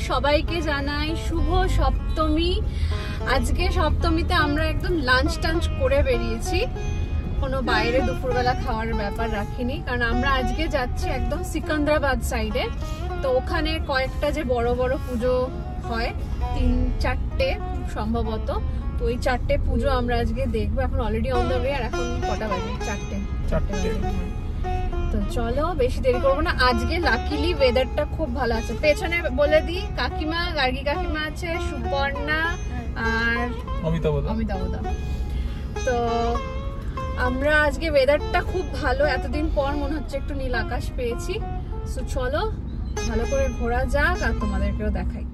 সবাইকে জানাই শুভ সপ্তমী। আজকে সপ্তমীতে আমরা একদম লাঞ্চ টাঞ্চ করে বেরিয়েছি, কোনো বাইরে দুপুরবেলা খাওয়ার ব্যাপার রাখিনি, কারণ আমরা আজকে যাচ্ছি একদম সিকান্দ্রাবাদ সাইডে। তো ওখানে কয়েকটা যে বড় বড় পুজো হয়, 3-4টে সম্ভবত, তো ওই 4টে পুজো আমরা আজকে দেখবো। এখন অলরেডি অন দ্য ওয়ে, আর এখন কটা বাজে? 4টে বাজে। তো চলো বেশি দেরি করবো না। আজকে লাকিলি ওয়েদারটা খুব ভালো আছে। পেছনে বলে দিই, কাকিমা, গার্গী কাকিমা আছে, সুপর্ণা আর অমিতাভদা। তো আমরা আজকে ওয়েদারটা খুব ভালো, এতদিন পর মনে হচ্ছে একটু নীল আকাশ পেয়েছি। সো চলো ভালো করে ঘোরা যাক আর তোমাদেরকেও দেখাই।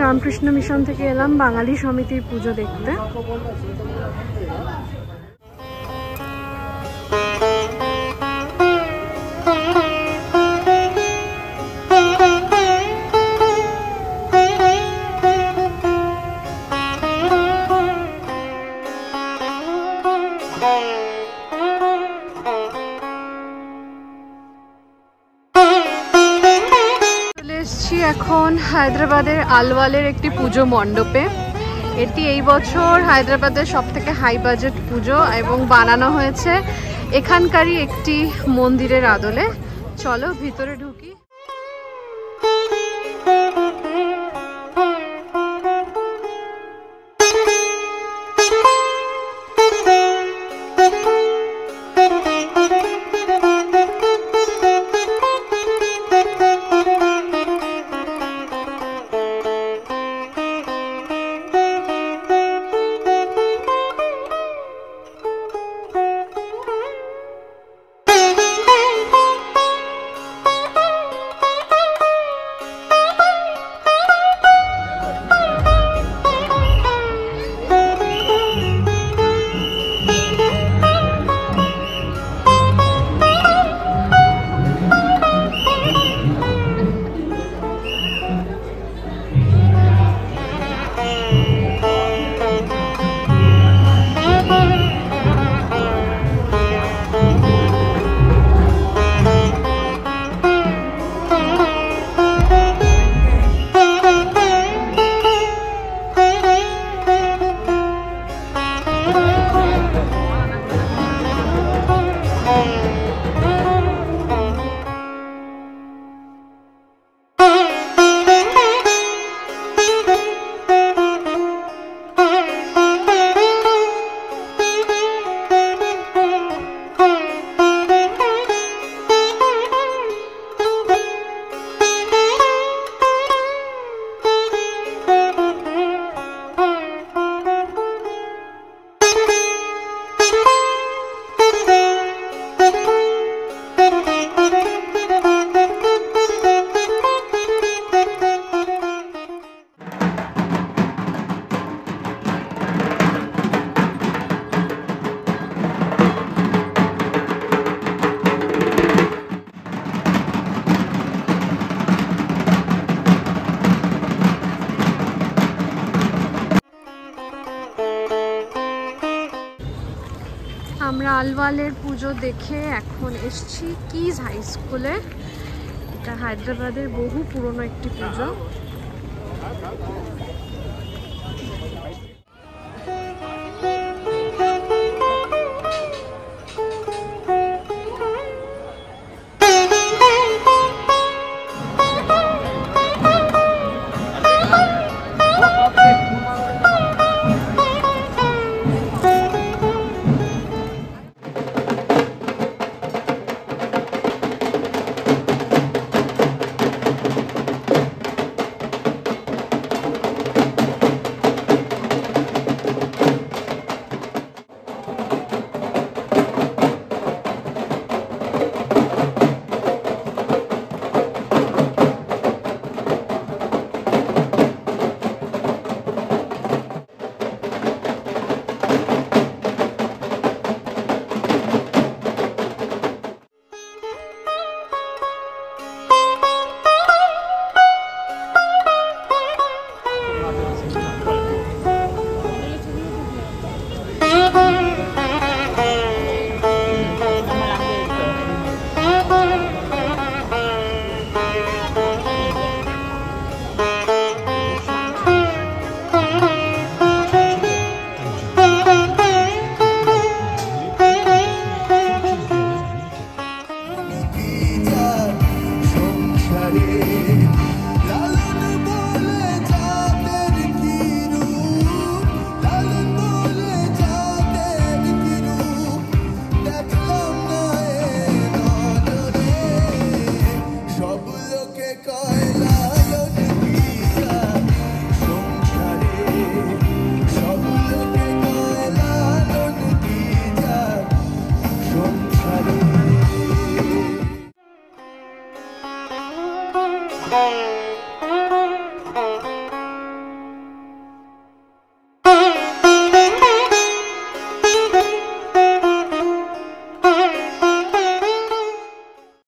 রামকৃষ্ণ মিশন থেকে এলাম বাঙালি সমিতির পুজো দেখতে। এখন হায়দ্রাবাদের আলওয়ালের একটি পুজো মণ্ডপে। এটি এই বছর হায়দ্রাবাদের সবথেকে হাই বাজেট পুজো এবং বানানো হয়েছে এখানকারই একটি মন্দিরের আদলে। চলো ভিতরে ঢুকি। আমরা আলওয়ালের পুজো দেখে এখন এসছি কিজ হাই স্কুলে। এটা হায়দ্রাবাদের বহু পুরনো একটি পুজো।